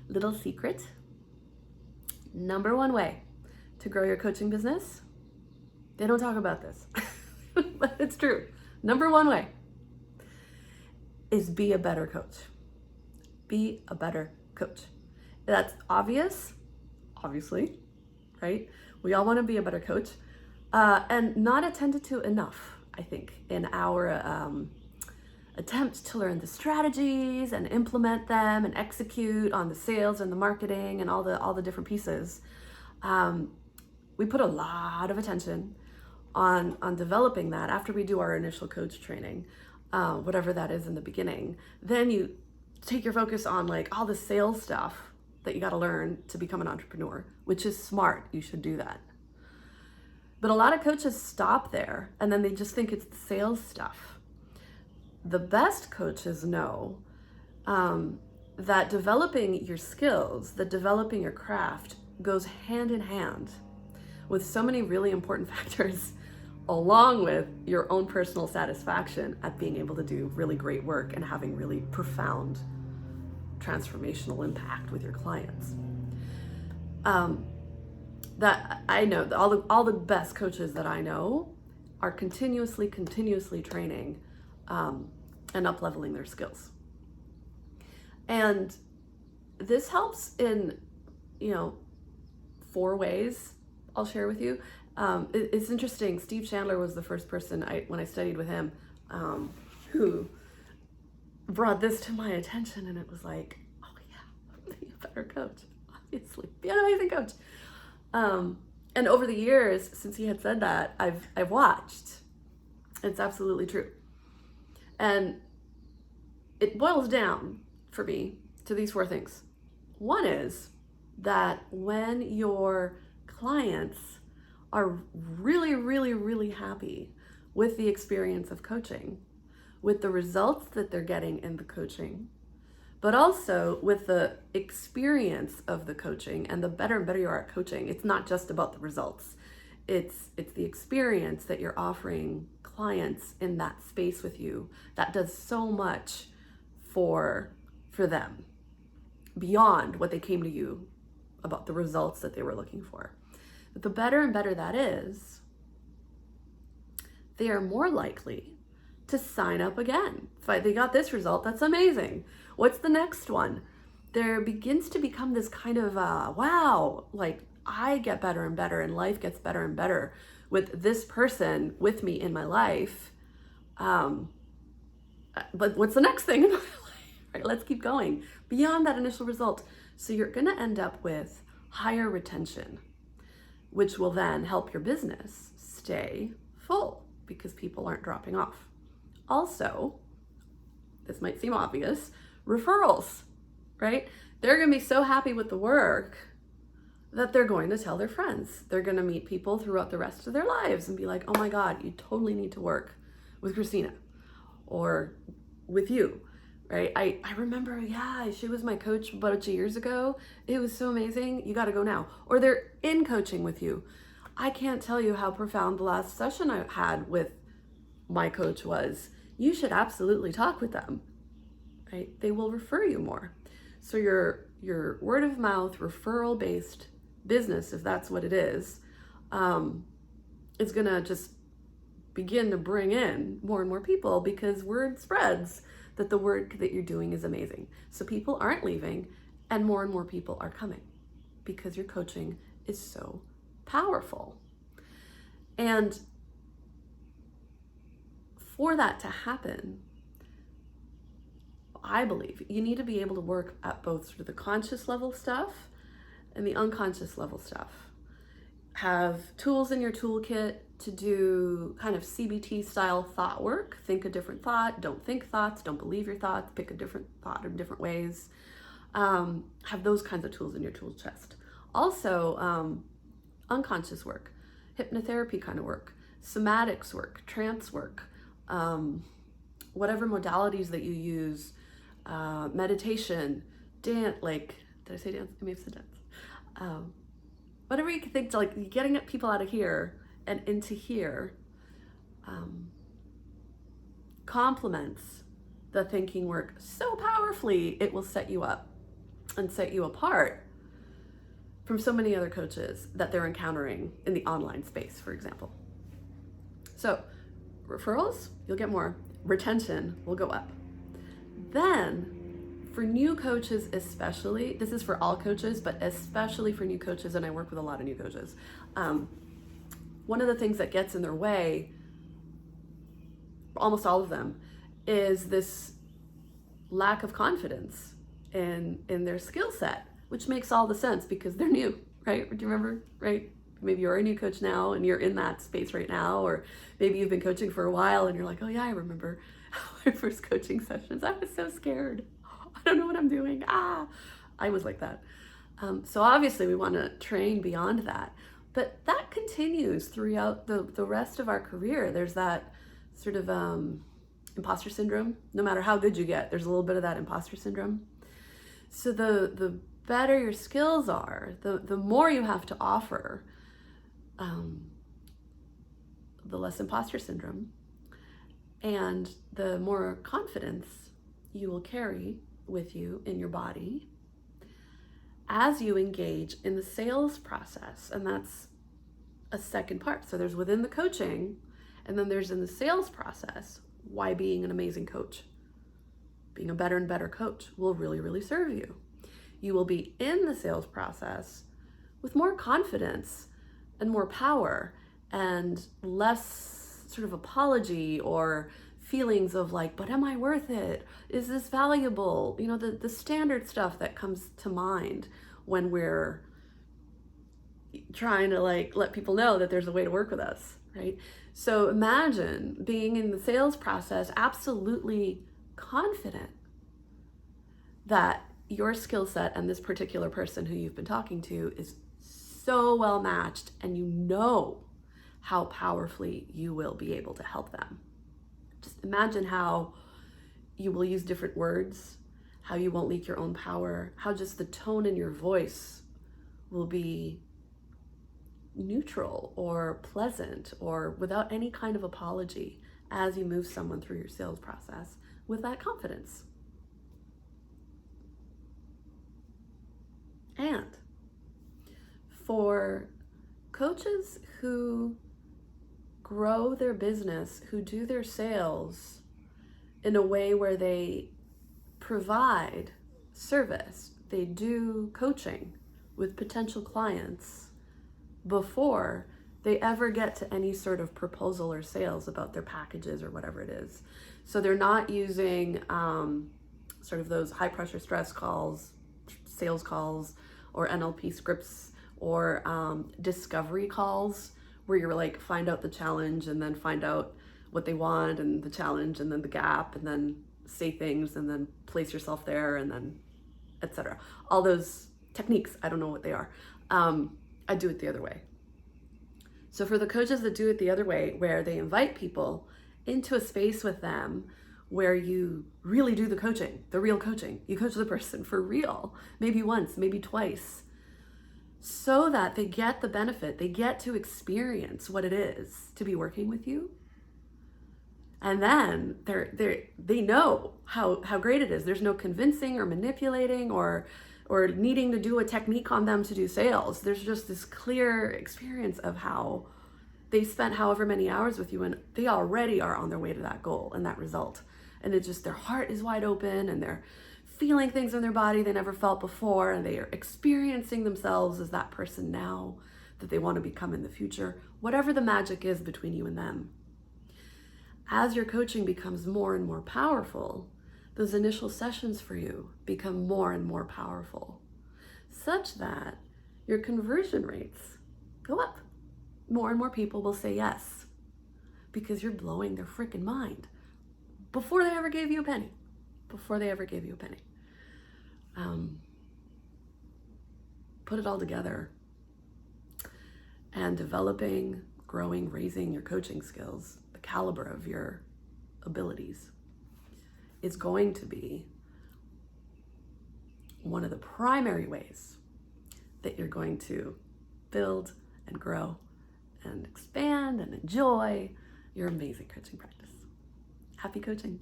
Little secret. Number one way to grow your coaching business. They don't talk about this, but it's true. Number one way is be a better coach. Be a better coach. That's obvious, obviously, right? We all want to be a better coach, and not attended to enough, I think, in our attempt to learn the strategies and implement them and execute on the sales and the marketing and all the different pieces. We put a lot of attention on developing that after we do our initial coach training, whatever that is in the beginning. Then you take your focus on like all the sales stuff that you got to learn to become an entrepreneur, which is smart. You should do that. But a lot of coaches stop there and then they just think it's the sales stuff. The best coaches know that developing your skills, that developing your craft goes hand in hand with so many really important factors, along with your own personal satisfaction at being able to do really great work and having really profound transformational impact with your clients. That I know that all the best coaches that I know are continuously training and up-leveling their skills. And this helps in, 4 ways I'll share with you. It's interesting. Steve Chandler was the first person when I studied with him, who brought this to my attention, and it was like, oh yeah, be a better coach, obviously, be an amazing coach. And over the years since he had said that, I've watched. It's absolutely true, and it boils down for me to these 4 things. One is that when your clients are really happy with the experience of coaching, with the results that they're getting in the coaching, but also with the experience of the coaching and the better and better you are at coaching. It's not just about the results. It's the experience that you're offering clients in that space with you that does so much for them beyond what they came to you about the results that they were looking for. But the better and better that is, they are more likely to sign up again. If they got this result, that's amazing. What's the next one? There begins to become this kind of, wow, like I get better and better and life gets better and better with this person with me in my life. But what's the next thing in my life? Right, let's keep going beyond that initial result. So you're gonna end up with higher retention, which will then help your business stay full because people aren't dropping off. Also, this might seem obvious, referrals, right? They're going to be so happy with the work that they're going to tell their friends. They're going to meet people throughout the rest of their lives and be like, oh my God, you totally need to work with Christina or with you, right? I remember, yeah, she was my coach a bunch of years ago. It was so amazing. You got to go now. Or they're in coaching with you. I can't tell you how profound the last session I had with my coach was. You should absolutely talk with them, right? They will refer you more. So your word of mouth, referral based business, if that's what it is gonna just begin to bring in more and more people because word spreads that the work that you're doing is amazing. So people aren't leaving and more people are coming because your coaching is so powerful. And for that to happen, I believe you need to be able to work at both sort of the conscious level stuff and the unconscious level stuff. Have tools in your toolkit to do kind of CBT style thought work. Think a different thought, don't think thoughts, don't believe your thoughts, pick a different thought in different ways. Have those kinds of tools in your tool chest. Also, unconscious work, hypnotherapy kind of work, somatics work, trance work, whatever modalities that you use, meditation, dance, like, did I say dance? I may have said dance. Whatever you can think, to like getting people out of here and into here, complements the thinking work so powerfully, it will set you up and set you apart from so many other coaches that they're encountering in the online space, for example. So referrals, you'll get more. Retention will go up. Then for new coaches especially, this is for all coaches, but especially for new coaches, and I work with a lot of new coaches, one of the things that gets in their way, almost all of them, is this lack of confidence in their skill set, which makes all the sense because they're new, right? Do you remember, right? Maybe you're a new coach now and you're in that space right now, or maybe you've been coaching for a while and you're like, oh yeah, I remember my first coaching sessions. I was so scared. I don't know what I'm doing. I was like that. So obviously we want to train beyond that, but that continues throughout the rest of our career. There's that sort of imposter syndrome. No matter how good you get, there's a little bit of that imposter syndrome. So the better your skills are, the more you have to offer, the less imposter syndrome, and the more confidence you will carry with you in your body as you engage in the sales process. And that's a second part. So there's within the coaching, and then there's in the sales process, why being an amazing coach, being a better and better coach will really, really serve you. You will be in the sales process with more confidence and more power and less sort of apology or feelings of like, but am I worth it? Is this valuable? You know, the standard stuff that comes to mind when we're trying to like let people know that there's a way to work with us, right? So imagine being in the sales process absolutely confident that your skill set and this particular person who you've been talking to is so well matched, and you know how powerfully you will be able to help them. Just imagine how you will use different words, how you won't leak your own power, how just the tone in your voice will be neutral or pleasant or without any kind of apology as you move someone through your sales process with that confidence. And for coaches who grow their business, who do their sales in a way where they provide service, they do coaching with potential clients before they ever get to any sort of proposal or sales about their packages or whatever it is. So they're not using sort of those high pressure stress calls, sales calls, or NLP scripts, or discovery calls where you're like, find out the challenge and then find out what they want and the challenge and then the gap and then say things and then place yourself there and then etc. All those techniques, I don't know what they are. I do it the other way. So for the coaches that do it the other way, where they invite people into a space with them where you really do the coaching, the real coaching, you coach the person for real, maybe once, maybe twice, so that they get the benefit, they get to experience what it is to be working with you. And then they know how great it is. There's no convincing or manipulating or needing to do a technique on them to do sales. There's just this clear experience of how they spent however many hours with you and they already are on their way to that goal and that result. And it's just their heart is wide open and they're feeling things in their body they never felt before, and they are experiencing themselves as that person now that they want to become in the future, whatever the magic is between you and them. As your coaching becomes more and more powerful, those initial sessions for you become more and more powerful, such that your conversion rates go up. More and more people will say yes because you're blowing their freaking mind before they ever gave you a penny. Put it all together, and developing, growing, raising your coaching skills, the caliber of your abilities, is going to be one of the primary ways that you're going to build and grow and expand and enjoy your amazing coaching practice. Happy coaching.